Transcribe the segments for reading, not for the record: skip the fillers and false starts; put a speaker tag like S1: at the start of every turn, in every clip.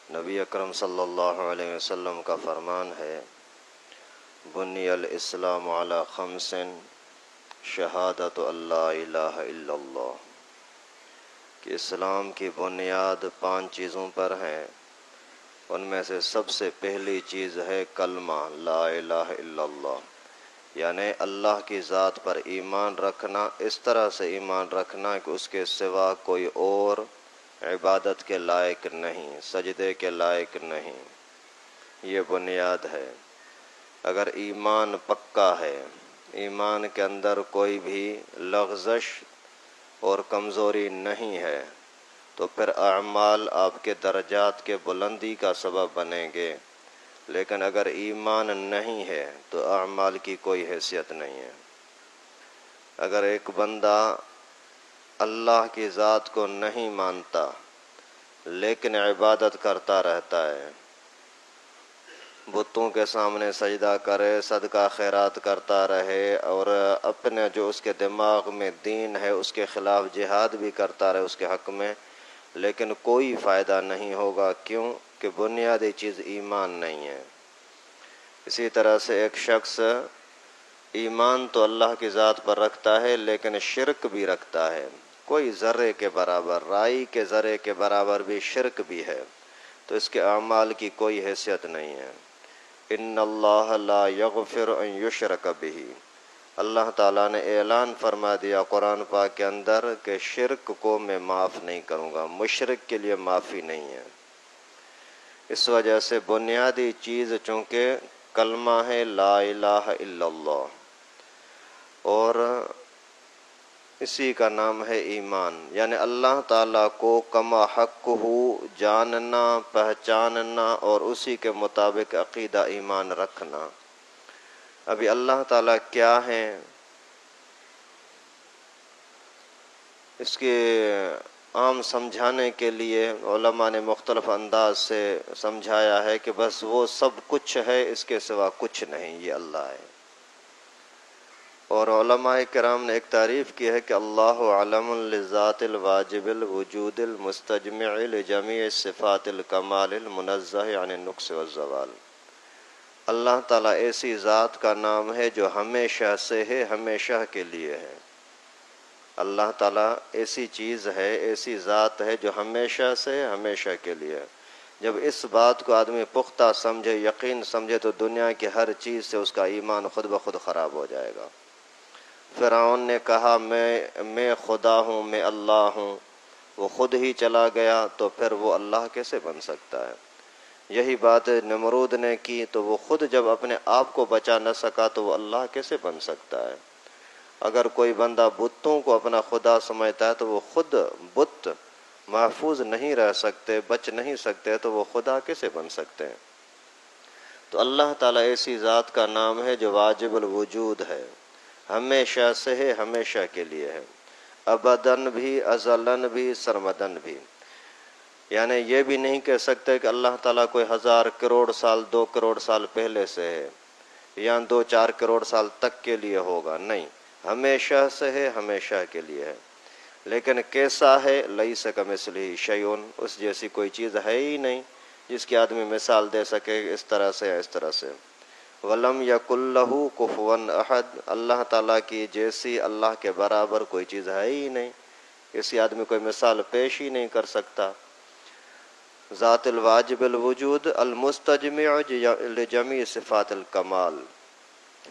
S1: نبی اکرم صلی اللہ علیہ وسلم کا فرمان ہے، بنی الاسلام علی خمس شہادت اللہ الہ الا اللہ، کہ اسلام کی بنیاد 5 چیزوں پر ہیں۔ ان میں سے سب سے پہلی چیز ہے کلمہ لا الہ الا اللہ، یعنی اللہ کی ذات پر ایمان رکھنا، اس طرح سے ایمان رکھنا کہ اس کے سوا کوئی اور عبادت کے لائق نہیں، سجدے کے لائق نہیں۔ یہ بنیاد ہے۔ اگر ایمان پکا ہے، ایمان کے اندر کوئی بھی لغزش اور کمزوری نہیں ہے، تو پھر اعمال آپ کے درجات کے بلندی کا سبب بنیں گے۔ لیکن اگر ایمان نہیں ہے تو اعمال کی کوئی حیثیت نہیں ہے۔ اگر ایک بندہ اللہ کی ذات کو نہیں مانتا لیکن عبادت کرتا رہتا ہے، بتوں کے سامنے سجدہ کرے، صدقہ خیرات کرتا رہے، اور اپنے جو اس کے دماغ میں دین ہے اس کے خلاف جہاد بھی کرتا رہے اس کے حق میں، لیکن کوئی فائدہ نہیں ہوگا۔ کیوں؟ کہ بنیادی چیز ایمان نہیں ہے۔ اسی طرح سے ایک شخص ایمان تو اللہ کی ذات پر رکھتا ہے لیکن شرک بھی رکھتا ہے، کوئی ذرے کے برابر، رائی کے ذرے کے برابر بھی شرک بھی ہے، تو اس کے اعمال کی کوئی حیثیت نہیں ہے۔ ان اللہ لا یغفر ان یشرک بہ، اللہ تعالیٰ نے اعلان فرما دیا قرآن پاک کے اندر کہ شرک کو میں معاف نہیں کروں گا، مشرک کے لیے معافی نہیں ہے۔ اس وجہ سے بنیادی چیز چونکہ کلمہ ہے لا الہ الا اللہ، اور اسی کا نام ہے ایمان، یعنی اللہ تعالیٰ کو کما حق ہو جاننا، پہچاننا اور اسی کے مطابق عقیدہ ایمان رکھنا۔ ابھی اللہ تعالیٰ کیا ہیں، اس کے عام سمجھانے کے لیے علماء نے مختلف انداز سے سمجھایا ہے کہ بس وہ سب کچھ ہے، اس کے سوا کچھ نہیں، یہ اللہ ہے۔ اور علماء کرام نے ایک تعریف کی ہے کہ اللہ علم لذات الواجب الوجود المستجمع لجمیع صفات الکمال المنزہ عن النقص والزوال۔ اللہ تعالیٰ ایسی ذات کا نام ہے جو ہمیشہ سے ہے، ہمیشہ کے لیے ہے۔ اللہ تعالیٰ ایسی چیز ہے، ایسی ذات ہے جو ہمیشہ سے ہے، ہمیشہ کے لیے ہے۔ جب اس بات کو آدمی پختہ سمجھے، یقین سمجھے، تو دنیا کی ہر چیز سے اس کا ایمان خود بخود خراب ہو جائے گا۔ فرعون نے کہا میں خدا ہوں، میں اللہ ہوں، وہ خود ہی چلا گیا، تو پھر وہ اللہ کیسے بن سکتا ہے؟ یہی بات نمرود نے کی، تو وہ خود جب اپنے آپ کو بچا نہ سکا تو وہ اللہ کیسے بن سکتا ہے؟ اگر کوئی بندہ بتوں کو اپنا خدا سمجھتا ہے تو وہ خود بت محفوظ نہیں رہ سکتے، بچ نہیں سکتے، تو وہ خدا کیسے بن سکتے ہیں؟ تو اللہ تعالیٰ ایسی ذات کا نام ہے جو واجب الوجود ہے، ہمیشہ سے ہے، ہمیشہ کے لیے ہے، ابدن بھی، ازلن بھی، سرمدن بھی۔ یعنی یہ بھی نہیں کہہ سکتے کہ اللہ تعالیٰ کوئی 1000 کروڑ سال، 2 کروڑ سال پہلے سے ہے، یا 2-4 کروڑ سال تک کے لیے ہوگا، نہیں، ہمیشہ سے ہے، ہمیشہ کے لیے ہے۔ لیکن کیسا ہے؟ لیس کمثلہ شیء، اس جیسی کوئی چیز ہے ہی نہیں جس کی آدمی مثال دے سکے اس طرح سے یا اس طرح سے۔ وَلَمْ يَكُنْ لَهُ كُفُوًا أَحَدٌ، اللہ تعالیٰ کی جیسی، اللہ کے برابر کوئی چیز ہے ہی نہیں، اسی آدمی کوئی مثال پیش ہی نہیں کر سکتا۔ ذات الواجب الوجود المستجمع لجمیع صفات الکمال،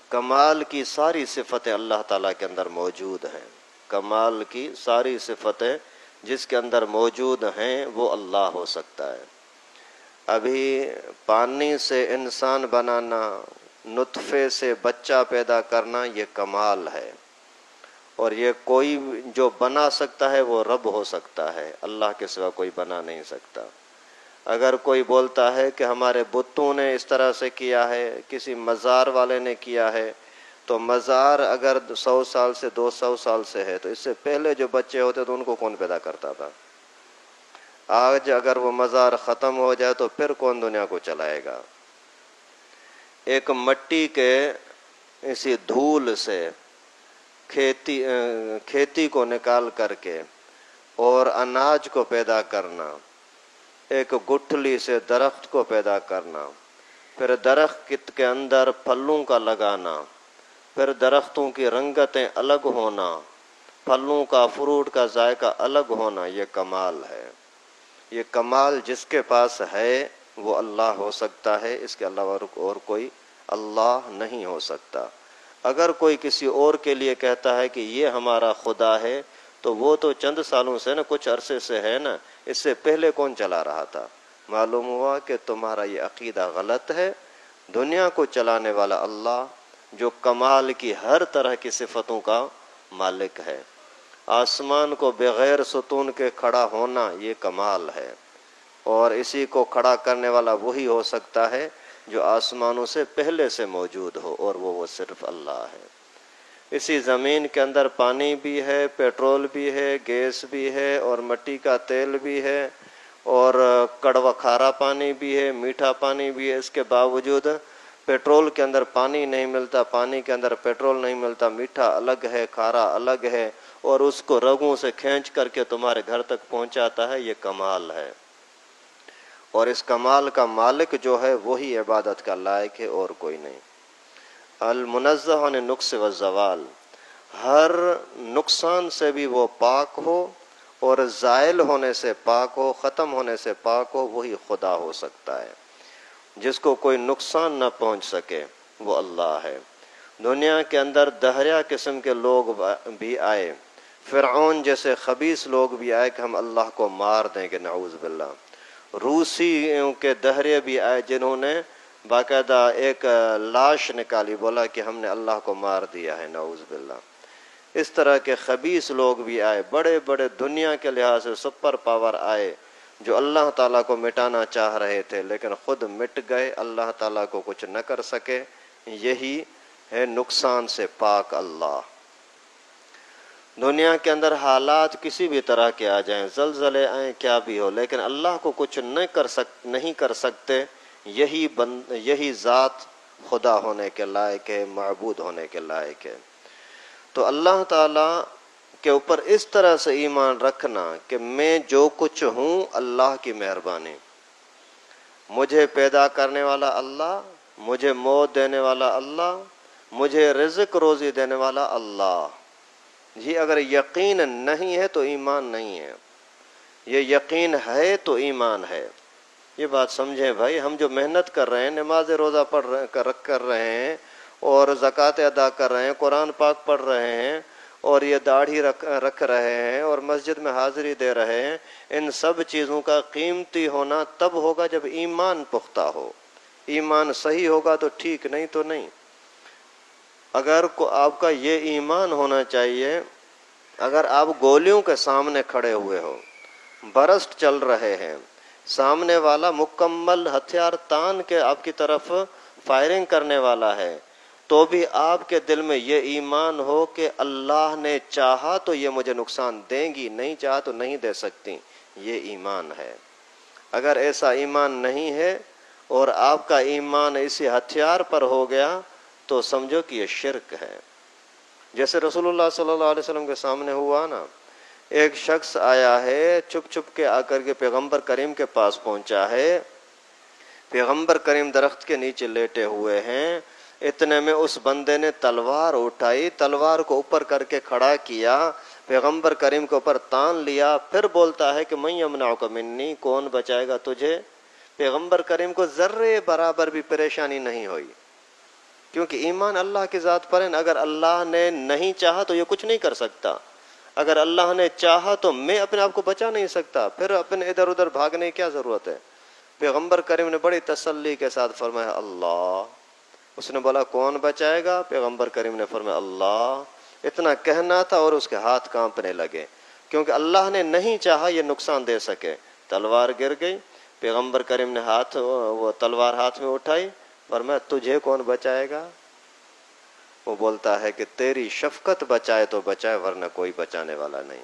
S1: کمال کی ساری صفتیں اللہ تعالیٰ کے اندر موجود ہیں، کمال کی ساری صفتیں جس کے اندر موجود ہیں وہ اللہ ہو سکتا ہے۔ ابھی پانی سے انسان بنانا، نطفے سے بچہ پیدا کرنا، یہ کمال ہے، اور یہ کوئی جو بنا سکتا ہے وہ رب ہو سکتا ہے، اللہ کے سوا کوئی بنا نہیں سکتا۔ اگر کوئی بولتا ہے کہ ہمارے بتوں نے اس طرح سے کیا ہے، کسی مزار والے نے کیا ہے، تو مزار اگر 100 سال سے 200 سال سے ہے تو اس سے پہلے جو بچے ہوتے تو ان کو کون پیدا کرتا تھا؟ آج اگر وہ مزار ختم ہو جائے تو پھر کون دنیا کو چلائے گا؟ ایک مٹی کے اسی دھول سے کھیتی کو نکال کر کے اور اناج کو پیدا کرنا، ایک گٹھلی سے درخت کو پیدا کرنا، پھر درخت کے اندر پھلوں کا لگانا، پھر درختوں کی رنگتیں الگ ہونا، پھلوں کا فروٹ کا ذائقہ الگ ہونا، یہ کمال ہے۔ یہ کمال جس کے پاس ہے وہ اللہ ہو سکتا ہے، اس کے علاوہ اور کوئی اللہ نہیں ہو سکتا۔ اگر کوئی کسی اور کے لیے کہتا ہے کہ یہ ہمارا خدا ہے تو وہ تو چند سالوں سے نا، کچھ عرصے سے ہے نا، اس سے پہلے کون چلا رہا تھا؟ معلوم ہوا کہ تمہارا یہ عقیدہ غلط ہے۔ دنیا کو چلانے والا اللہ جو کمال کی ہر طرح کی صفتوں کا مالک ہے۔ آسمان کو بغیر ستون کے کھڑا ہونا یہ کمال ہے، اور اسی کو کھڑا کرنے والا وہی ہو سکتا ہے جو آسمانوں سے پہلے سے موجود ہو، اور وہ صرف اللہ ہے۔ اسی زمین کے اندر پانی بھی ہے، پیٹرول بھی ہے، گیس بھی ہے، اور مٹی کا تیل بھی ہے، اور کڑوا کھارا پانی بھی ہے، میٹھا پانی بھی ہے۔ اس کے باوجود پیٹرول کے اندر پانی نہیں ملتا، پانی کے اندر پیٹرول نہیں ملتا، میٹھا الگ ہے، کھارا الگ ہے، اور اس کو رگوں سے کھینچ کر کے تمہارے گھر تک پہنچاتا ہے۔ یہ کمال ہے، اور اس کمال کا مالک جو ہے وہی عبادت کا لائق ہے، اور کوئی نہیں۔ المنزہ عن النقص والزوال، ہر نقصان سے بھی وہ پاک ہو، اور زائل ہونے سے پاک ہو، ختم ہونے سے پاک ہو، وہی خدا ہو سکتا ہے۔ جس کو کوئی نقصان نہ پہنچ سکے وہ اللہ ہے۔ دنیا کے اندر دہریا قسم کے لوگ بھی آئے، فرعون جیسے خبیث لوگ بھی آئے کہ ہم اللہ کو مار دیں گے، نعوذ باللہ۔ روسیوں کے دہرے بھی آئے جنہوں نے باقاعدہ ایک لاش نکالی، بولا کہ ہم نے اللہ کو مار دیا ہے، نعوذ باللہ۔ اس طرح کے خبیث لوگ بھی آئے، بڑے بڑے دنیا کے لحاظ سے سپر پاور آئے جو اللہ تعالیٰ کو مٹانا چاہ رہے تھے، لیکن خود مٹ گئے، اللہ تعالیٰ کو کچھ نہ کر سکے۔ یہی ہے نقصان سے پاک اللہ۔ دنیا کے اندر حالات کسی بھی طرح کے آ جائیں، زلزلے آئیں، کیا بھی ہو، لیکن اللہ کو کچھ نہیں کر سکتے۔ یہی ذات خدا ہونے کے لائق ہے، معبود ہونے کے لائق ہے۔ تو اللہ تعالیٰ کے اوپر اس طرح سے ایمان رکھنا کہ میں جو کچھ ہوں اللہ کی مہربانی، مجھے پیدا کرنے والا اللہ، مجھے موت دینے والا اللہ، مجھے رزق روزی دینے والا اللہ۔ یہ اگر یقین نہیں ہے تو ایمان نہیں ہے، یہ یقین ہے تو ایمان ہے۔ یہ بات سمجھیں بھائی، ہم جو محنت کر رہے ہیں، نماز روزہ کر رہے ہیں، اور زکوٰۃ ادا کر رہے ہیں، قرآن پاک پڑھ رہے ہیں، اور یہ داڑھی رکھ رہے ہیں، اور مسجد میں حاضری دے رہے ہیں، ان سب چیزوں کا قیمتی ہونا تب ہوگا جب ایمان پختہ ہو۔ ایمان صحیح ہوگا تو ٹھیک، نہیں تو نہیں۔ اگر آپ کا یہ ایمان ہونا چاہیے، اگر آپ گولیوں کے سامنے کھڑے ہوئے ہو، برسٹ چل رہے ہیں، سامنے والا مکمل ہتھیار تان کے آپ کی طرف فائرنگ کرنے والا ہے، تو بھی آپ کے دل میں یہ ایمان ہو کہ اللہ نے چاہا تو یہ مجھے نقصان دیں گی، نہیں چاہا تو نہیں دے سکتی، یہ ایمان ہے۔ اگر ایسا ایمان نہیں ہے اور آپ کا ایمان اسی ہتھیار پر ہو گیا تو سمجھو کہ یہ شرک ہے۔ جیسے رسول اللہ صلی اللہ علیہ وسلم کے سامنے ہوا نا، ایک شخص آیا ہے، چھپ چھپ کے آ کر کے پیغمبر کریم کے پاس پہنچا ہے۔ پیغمبر کریم درخت کے نیچے لیٹے ہوئے ہیں، اتنے میں اس بندے نے تلوار اٹھائی، تلوار کو اوپر کر کے کھڑا کیا، پیغمبر کریم کے اوپر تان لیا، پھر بولتا ہے کہ من یمنعک منی، کون بچائے گا تجھے؟ پیغمبر کریم کو ذرے برابر بھی پریشانی نہیں ہوئی، کیونکہ ایمان اللہ کی ذات پر ہے۔ اگر اللہ نے نہیں چاہا تو یہ کچھ نہیں کر سکتا، اگر اللہ نے چاہا تو میں اپنے آپ کو بچا نہیں سکتا، پھر اپنے ادھر ادھر بھاگنے کی کیا ضرورت ہے؟ پیغمبر کریم نے بڑی تسلی کے ساتھ فرمایا اللہ۔ اس نے بولا کون بچائے گا؟ پیغمبر کریم نے فرمایا اللہ۔ اتنا کہنا تھا اور اس کے ہاتھ کانپنے لگے، کیونکہ اللہ نے نہیں چاہا یہ نقصان دے سکے۔ تلوار گر گئی، پیغمبر کریم نے وہ تلوار ہاتھ میں اٹھائی، فرمایا تجھے کون بچائے گا؟ وہ بولتا ہے کہ تیری شفقت بچائے تو بچائے، ورنہ کوئی بچانے والا نہیں۔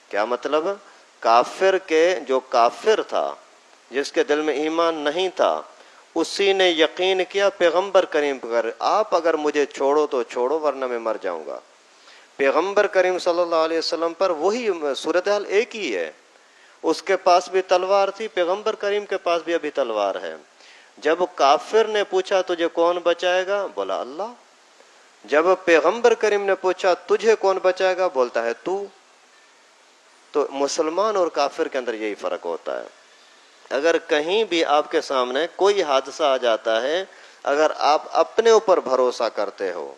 S1: کیا مطلب؟ کافر کے جو کافر تھا، جس کے دل میں ایمان نہیں تھا، اسی نے یقین کیا پیغمبر کریم پر، آپ اگر مجھے چھوڑو تو چھوڑو ورنہ میں مر جاؤں گا۔ پیغمبر کریم صلی اللہ علیہ وسلم پر وہی صورتحال ایک ہی ہے، اس کے پاس بھی تلوار تھی، پیغمبر کریم کے پاس بھی ابھی تلوار ہے۔ جب کافر نے پوچھا تجھے کون بچائے گا، بولا اللہ۔ جب پیغمبر کریم نے پوچھا تجھے کون بچائے گا، بولتا ہے تو۔ تو مسلمان اور کافر کے اندر یہی فرق ہوتا ہے۔ اگر کہیں بھی آپ کے سامنے کوئی حادثہ آ جاتا ہے، اگر آپ اپنے اوپر بھروسہ کرتے ہو،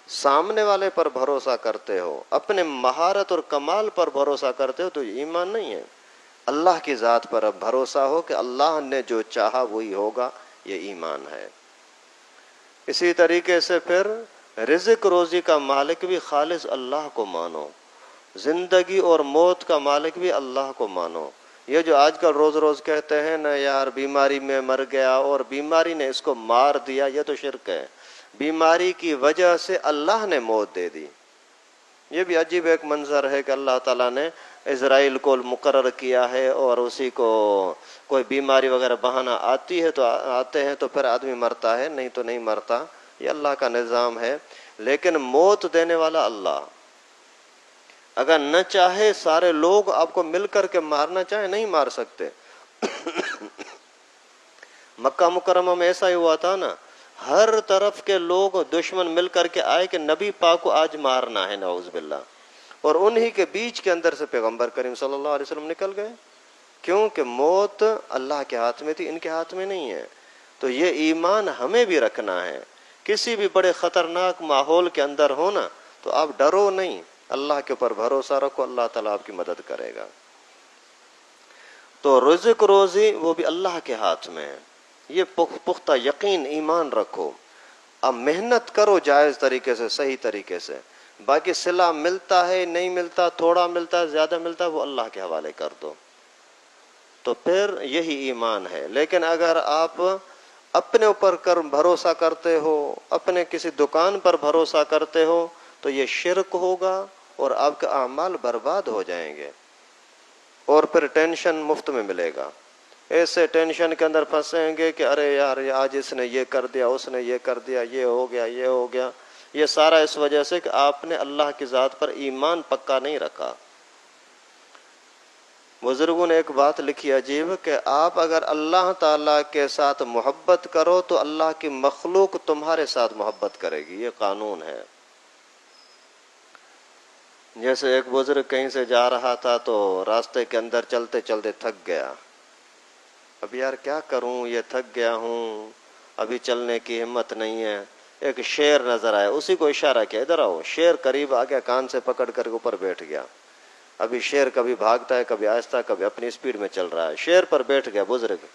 S1: سامنے والے پر بھروسہ کرتے ہو، اپنے مہارت اور کمال پر بھروسہ کرتے ہو، تو یہ ایمان نہیں ہے۔ اللہ کی ذات پر اب بھروسہ ہو کہ اللہ نے جو چاہا وہی ہوگا، یہ ایمان ہے۔ اسی طریقے سے پھر رزق روزی کا مالک بھی خالص اللہ کو مانو، زندگی اور موت کا مالک بھی اللہ کو مانو۔ یہ جو آج کل روز روز کہتے ہیں نا یار بیماری میں مر گیا اور بیماری نے اس کو مار دیا، یہ تو شرک ہے۔ بیماری کی وجہ سے اللہ نے موت دے دی۔ یہ بھی عجیب ایک منظر ہے کہ اللہ تعالیٰ نے اسرائیل کو مقرر کیا ہے اور اسی کو کوئی بیماری وغیرہ بہانہ آتی ہے تو آتے ہیں تو پھر آدمی مرتا ہے، نہیں تو نہیں مرتا۔ یہ اللہ کا نظام ہے، لیکن موت دینے والا اللہ۔ اگر نہ چاہے سارے لوگ آپ کو مل کر کے مارنا چاہے، نہیں مار سکتے۔ مکہ مکرمہ میں ایسا ہی ہوا تھا نا، ہر طرف کے لوگ دشمن مل کر کے آئے کہ نبی پاک کو آج مارنا ہے، نعوذ باللہ، اور انہی کے بیچ کے اندر سے پیغمبر کریم صلی اللہ علیہ وسلم نکل گئے، کیونکہ موت اللہ کے ہاتھ میں تھی، ان کے ہاتھ میں نہیں ہے۔ تو یہ ایمان ہمیں بھی رکھنا ہے۔ کسی بھی بڑے خطرناک ماحول کے اندر ہو نا تو آپ ڈرو نہیں، اللہ کے اوپر بھروسہ رکھو، اللہ تعالیٰ آپ کی مدد کرے گا۔ تو رزق روزی وہ بھی اللہ کے ہاتھ میں ہے، یہ پختہ یقین ایمان رکھو۔ اب محنت کرو جائز طریقے سے، صحیح طریقے سے، باقی صلہ ملتا ہے نہیں ملتا، تھوڑا ملتا ہے زیادہ ملتا ہے، وہ اللہ کے حوالے کر دو، تو پھر یہی ایمان ہے۔ لیکن اگر آپ اپنے اوپر بھروسہ کرتے ہو، اپنے کسی دکان پر بھروسہ کرتے ہو، تو یہ شرک ہوگا اور آپ کے اعمال برباد ہو جائیں گے، اور پھر ٹینشن مفت میں ملے گا۔ ایسے ٹینشن کے اندر پھنسیں گے کہ ارے یار آج اس نے یہ کر دیا، اس نے یہ کر دیا، یہ ہو گیا، یہ ہو گیا۔ یہ سارا اس وجہ سے کہ آپ نے اللہ کی ذات پر ایمان پکا نہیں رکھا۔ بزرگوں نے ایک بات لکھی عجیب کہ آپ اگر اللہ تعالیٰ کے ساتھ محبت کرو تو اللہ کی مخلوق تمہارے ساتھ محبت کرے گی، یہ قانون ہے۔ جیسے ایک بزرگ کہیں سے جا رہا تھا تو راستے کے اندر چلتے چلتے تھک گیا۔ اب یار کیا کروں، یہ تھک گیا ہوں، ابھی چلنے کی ہمت نہیں ہے۔ ایک شیر نظر آیا، اسی کو اشارہ کیا ادھر آؤ۔ شیر قریب آ گیا، کان سے پکڑ کر کے اوپر بیٹھ گیا۔ ابھی شیر کبھی بھاگتا ہے، کبھی آہستہ، کبھی اپنی سپیڈ میں چل رہا ہے، شیر پر بیٹھ گیا بزرگ۔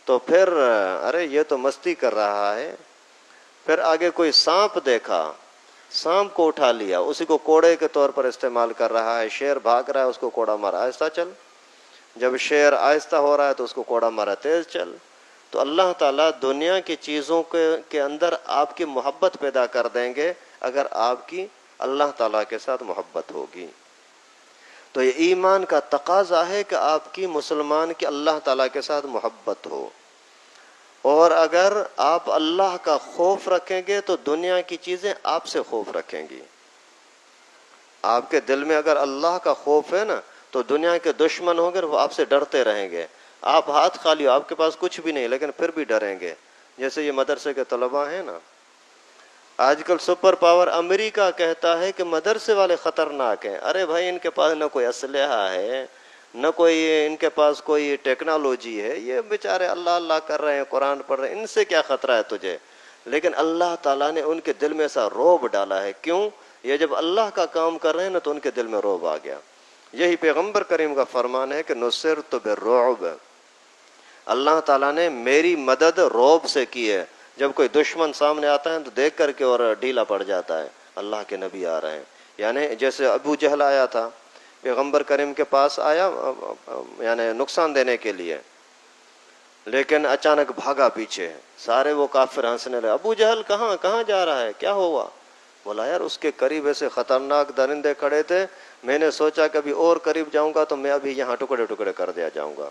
S1: تو پھر ارے یہ تو مستی کر رہا ہے۔ پھر آگے کوئی سانپ دیکھا، سانپ کو اٹھا لیا، اسی کو کوڑے کے طور پر استعمال کر رہا ہے۔ شیر بھاگ رہا ہے، اس کو کوڑا مارا، آہستہ چل۔ جب شیر آہستہ ہو رہا ہے تو اس کو کوڑا مارا، تیز چل۔ تو اللہ تعالیٰ دنیا کی چیزوں کے اندر آپ کی محبت پیدا کر دیں گے اگر آپ کی اللہ تعالیٰ کے ساتھ محبت ہوگی۔ تو یہ ایمان کا تقاضا ہے کہ آپ کی مسلمان کی اللہ تعالیٰ کے ساتھ محبت ہو، اور اگر آپ اللہ کا خوف رکھیں گے تو دنیا کی چیزیں آپ سے خوف رکھیں گی۔ آپ کے دل میں اگر اللہ کا خوف ہے نا تو دنیا کے دشمن ہوں گے وہ آپ سے ڈرتے رہیں گے۔ آپ ہاتھ خالی ہو، آپ کے پاس کچھ بھی نہیں، لیکن پھر بھی ڈریں گے۔ جیسے یہ مدرسے کے طلباء ہیں نا، آج کل سپر پاور امریکہ کہتا ہے کہ مدرسے والے خطرناک ہیں۔ ارے بھائی ان کے پاس نہ کوئی اسلحہ ہے، نہ کوئی ان کے پاس کوئی ٹیکنالوجی ہے، یہ بیچارے اللہ اللہ کر رہے ہیں، قرآن پڑھ رہے ہیں، ان سے کیا خطرہ ہے تجھے؟ لیکن اللہ تعالیٰ نے ان کے دل میں ایسا رعب ڈالا ہے۔ کیوں؟ یہ جب اللہ کا کام کر رہے ہیں نا تو ان کے دل میں رعب آ گیا۔ یہی پیغمبر کریم کا فرمان ہے کہ نصرت بالرعب، اللہ تعالیٰ نے میری مدد رعب سے کی ہے۔ جب کوئی دشمن سامنے آتا ہے تو دیکھ کر کے اور ڈھیلا پڑ جاتا ہے، اللہ کے نبی آ رہے ہیں۔ یعنی جیسے ابو جہل آیا تھا پیغمبر کریم کے پاس، آیا یعنی نقصان دینے کے لیے، لیکن اچانک بھاگا پیچھے، سارے وہ کافر ہنسنے لگے، ابو جہل کہاں جا رہا ہے، کیا ہوا؟ بولا یار اس کے قریب ایسے خطرناک درندے کھڑے تھے، میں نے سوچا کہ ابھی اور قریب جاؤں گا تو میں ابھی یہاں ٹکڑے ٹکڑے کر دیا جاؤں گا۔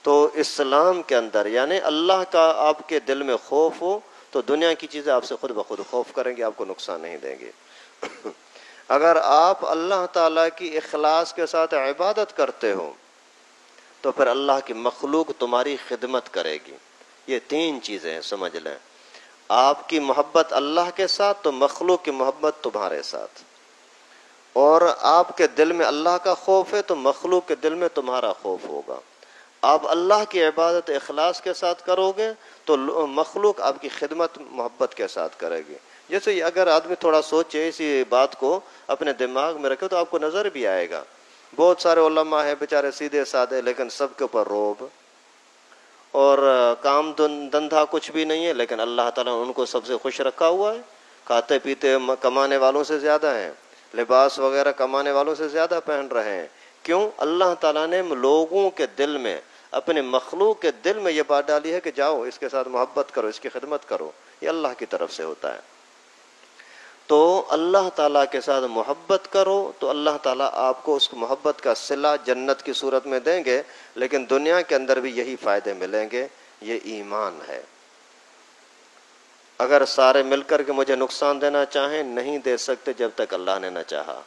S1: تو اسلام کے اندر یعنی اللہ کا آپ کے دل میں خوف ہو تو دنیا کی چیزیں آپ سے خود بخود خوف کریں گی، آپ کو نقصان نہیں دیں گے۔ اگر آپ اللہ تعالیٰ کی اخلاص کے ساتھ عبادت کرتے ہو تو پھر اللہ کی مخلوق تمہاری خدمت کرے گی. یہ 3 چیزیں سمجھ لیں. آپ کی محبت اللہ کے ساتھ تو مخلوق کی محبت تمہارے ساتھ. اور آپ کے دل میں اللہ کا خوف ہے تو مخلوق کے دل میں تمہارا خوف ہوگا. آپ اللہ کی عبادت اخلاص کے ساتھ کرو گے تو مخلوق آپ کی خدمت محبت کے ساتھ کرے گی. جیسے اگر آدمی تھوڑا سوچے اسی بات کو اپنے دماغ میں رکھے تو آپ کو نظر بھی آئے گا. بہت سارے علماء ہیں بیچارے سیدھے سادے لیکن سب کے اوپر روب اور کام دھندا کچھ بھی نہیں ہے, لیکن اللہ تعالیٰ نے ان کو سب سے خوش رکھا ہوا ہے. کھاتے پیتے کمانے والوں سے زیادہ ہیں, لباس وغیرہ کمانے والوں سے زیادہ پہن رہے ہیں. کیوں؟ اللہ تعالیٰ نے لوگوں کے دل میں, اپنے مخلوق کے دل میں یہ بات ڈالی ہے کہ جاؤ اس کے ساتھ محبت کرو, اس کی خدمت کرو. یہ اللہ کی طرف سے ہوتا ہے. تو اللہ تعالیٰ کے ساتھ محبت کرو تو اللہ تعالیٰ آپ کو اس محبت کا صلہ جنت کی صورت میں دیں گے, لیکن دنیا کے اندر بھی یہی فائدے ملیں گے. یہ ایمان ہے. اگر سارے مل کر کے مجھے نقصان دینا چاہیں نہیں دے سکتے جب تک اللہ نے نہ چاہا.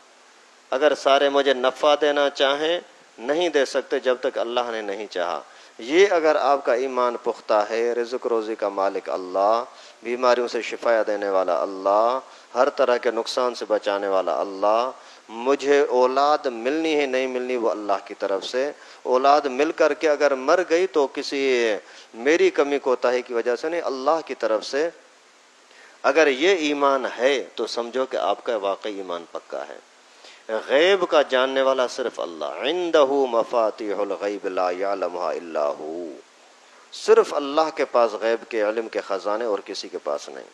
S1: اگر سارے مجھے نفع دینا چاہیں نہیں دے سکتے جب تک اللہ نے نہیں چاہا. یہ اگر آپ کا ایمان پختہ ہے, رزق روزی کا مالک اللہ, بیماریوں سے شفا دینے والا اللہ, ہر طرح کے نقصان سے بچانے والا اللہ, مجھے اولاد ملنی ہے نہیں ملنی وہ اللہ کی طرف سے. اولاد مل کر کے اگر مر گئی تو کسی میری کمی کوتاہی کی وجہ سے نہیں, اللہ کی طرف سے. اگر یہ ایمان ہے تو سمجھو کہ آپ کا واقعی ایمان پکا ہے. غیب کا جاننے والا صرف اللہ. عندہ مفاتیح الغیب لا یعلمها الا ہو. صرف اللہ کے پاس غیب کے علم کے خزانے اور کسی کے پاس نہیں.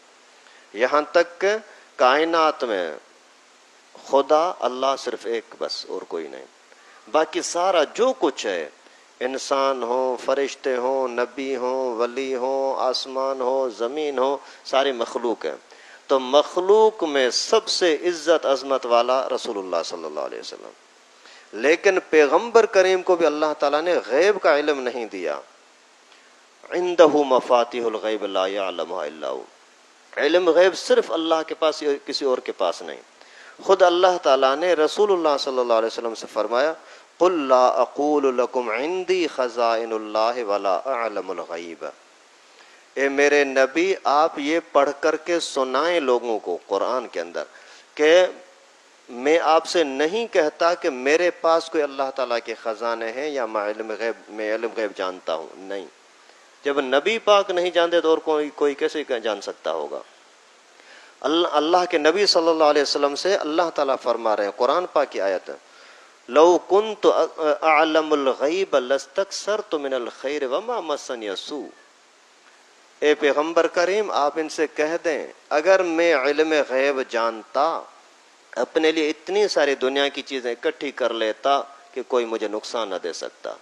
S1: یہاں تک کہ کائنات میں خدا اللہ صرف ایک بس, اور کوئی نہیں. باقی سارا جو کچھ ہے, انسان ہو, فرشتے ہوں, نبی ہوں, ولی ہوں, آسمان ہو, زمین ہو, ساری مخلوق ہے. تو مخلوق میں سب سے عزت عظمت والا رسول اللہ صلی اللہ علیہ وسلم. لیکن پیغمبر کریم کو بھی اللہ تعالیٰ نے غیب کا علم نہیں دیا. عندہ مفاتیح الغیب لا یعلمها الا ہو. علم غیب صرف اللہ کے پاس, کسی اور کے پاس نہیں. خود اللہ تعالیٰ نے رسول اللہ صلی اللہ علیہ وسلم سے فرمایا قل لا اقول لکم عندی خزائن اللہ ولا اعلم الغیب. اے میرے نبی آپ یہ پڑھ کر کے سنائیں لوگوں کو قرآن کے اندر کہ میں آپ سے نہیں کہتا کہ میرے پاس کوئی اللہ تعالیٰ کے خزانے ہیں یا میں علم غیب جانتا ہوں. نہیں. جب نبی پاک نہیں جانتے تو اور کوئی کیسے جان سکتا ہوگا. اللہ کے نبی صلی اللہ علیہ وسلم سے اللہ تعالیٰ فرما رہے ہیں, قرآن پاک کی آیت, لو کنت اعلم الغیب لاستکثرت من الخیر وما مسنی السوء. اے پیغمبر کریم آپ ان سے کہہ دیں اگر میں علم غیب جانتا اپنے لیے اتنی ساری دنیا کی چیزیں اکٹھی کر لیتا کہ کوئی مجھے نقصان نہ دے سکتا.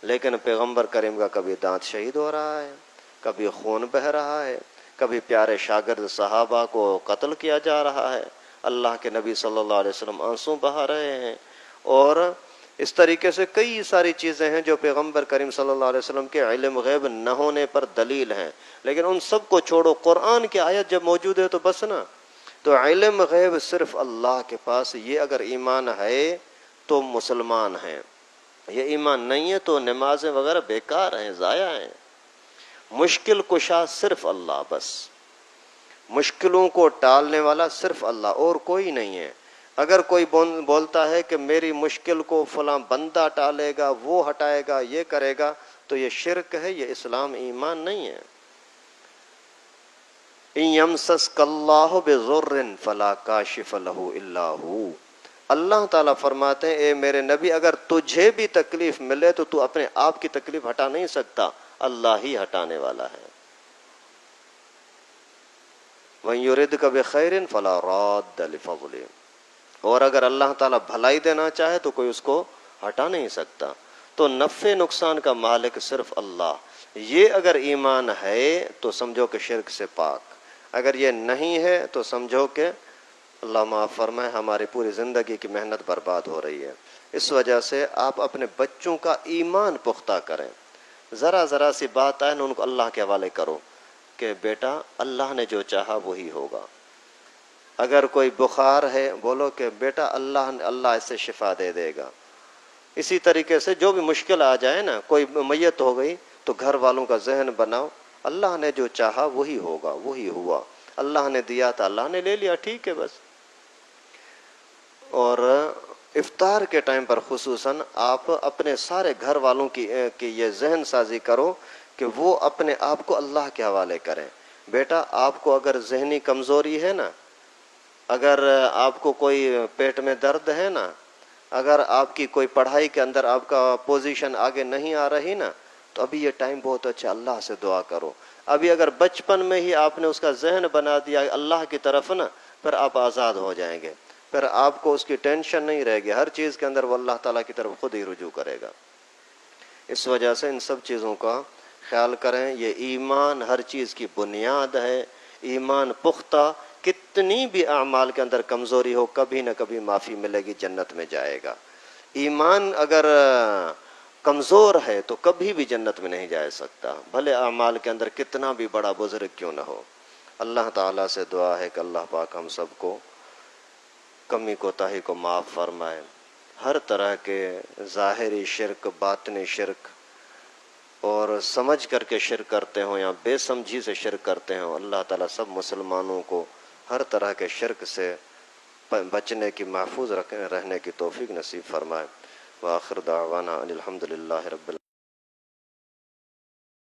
S1: لیکن پیغمبر کریم کا کبھی دانت شہید ہو رہا ہے, کبھی خون بہہ رہا ہے, کبھی پیارے شاگرد صحابہ کو قتل کیا جا رہا ہے, اللہ کے نبی صلی اللہ علیہ وسلم آنسو بہا رہے ہیں, اور اس طریقے سے کئی ساری چیزیں ہیں جو پیغمبر کریم صلی اللہ علیہ وسلم کے علم غیب نہ ہونے پر دلیل ہیں. لیکن ان سب کو چھوڑو, قرآن کی آیت جب موجود ہے تو بس نا. تو علم غیب صرف اللہ کے پاس. یہ اگر ایمان ہے تو مسلمان ہیں, یہ ایمان نہیں ہے تو نمازیں وغیرہ بیکار ہیں, ضائع ہیں. مشکل کشا صرف اللہ بس. مشکلوں کو ٹالنے والا صرف اللہ, اور کوئی نہیں ہے. اگر کوئی بولتا ہے کہ میری مشکل کو فلاں بندہ ٹالے گا, وہ ہٹائے گا, یہ کرے گا, تو یہ شرک ہے, یہ اسلام ایمان نہیں ہے. ان یمسسک اللہ بضر فلا کاشف لہ الا ہو. اللہ تعالیٰ فرماتے ہیں اے میرے نبی اگر تجھے بھی تکلیف ملے تو تو اپنے آپ کی تکلیف ہٹا نہیں سکتا, اللہ ہی ہٹانے والا ہے. وَإِن يُرِدْكَ بِخَيْرٍ فَلَا رَادَّ لِفَضْلِهِ. اور اگر اللہ تعالیٰ بھلائی دینا چاہے تو کوئی اس کو ہٹا نہیں سکتا. تو نفع نقصان کا مالک صرف اللہ. یہ اگر ایمان ہے تو سمجھو کہ شرک سے پاک. اگر یہ نہیں ہے تو سمجھو کہ اللہ معاف فرمائے ہماری پوری زندگی کی محنت برباد ہو رہی ہے. اس وجہ سے آپ اپنے بچوں کا ایمان پختہ کریں. ذرا سی بات آئے نا ان کو اللہ کے حوالے کرو کہ بیٹا اللہ نے جو چاہا وہی ہوگا. اگر کوئی بخار ہے بولو کہ بیٹا اللہ اسے شفا دے دے گا. اسی طریقے سے جو بھی مشکل آ جائے نا، کوئی میت ہو گئی تو گھر والوں کا ذہن بناؤ، اللہ نے جو چاہا وہی ہوگا، وہی ہوا، اللہ نے دیا تھا، اللہ نے لے لیا، ٹھیک ہے بس۔ اور افطار کے ٹائم پر خصوصاً آپ اپنے سارے گھر والوں کی یہ ذہن سازی کرو کہ وہ اپنے آپ کو اللہ کے حوالے کریں۔ بیٹا آپ کو اگر ذہنی کمزوری ہے نا، اگر آپ کو کوئی پیٹ میں درد ہے نا، اگر آپ کی کوئی پڑھائی کے اندر آپ کا پوزیشن آگے نہیں آ رہی نا، تو ابھی یہ ٹائم بہت اچھا، اللہ سے دعا کرو۔ ابھی اگر بچپن میں ہی آپ نے اس کا ذہن بنا دیا اللہ کی طرف نا، پھر آپ آزاد ہو جائیں گے، پھر آپ کو اس کی ٹینشن نہیں رہے گی، ہر چیز کے اندر وہ اللہ تعالیٰ کی طرف خود ہی رجوع کرے گا۔ اس وجہ سے ان سب چیزوں کا خیال کریں، یہ ایمان ہر چیز کی بنیاد ہے۔ ایمان پختہ، کتنی بھی اعمال کے اندر کمزوری ہو، کبھی نہ کبھی معافی ملے گی، جنت میں جائے گا۔ ایمان اگر کمزور ہے تو کبھی بھی جنت میں نہیں جا سکتا، بھلے اعمال کے اندر کتنا بھی بڑا بزرگ کیوں نہ ہو۔ اللہ تعالیٰ سے دعا ہے کہ اللہ پاک ہم سب کو کمی کوتاہی کو معاف فرمائے، ہر طرح کے ظاہری شرک، باطنی شرک، اور سمجھ کر کے شرک کرتے ہوں یا بے سمجھی سے شرک کرتے ہوں، اللہ تعالیٰ سب مسلمانوں کو ہر طرح کے شرک سے بچنے کی، محفوظ رہنے کی توفیق نصیب فرمائے۔ وآخر دعوانا ان الحمد للہ رب العالمین۔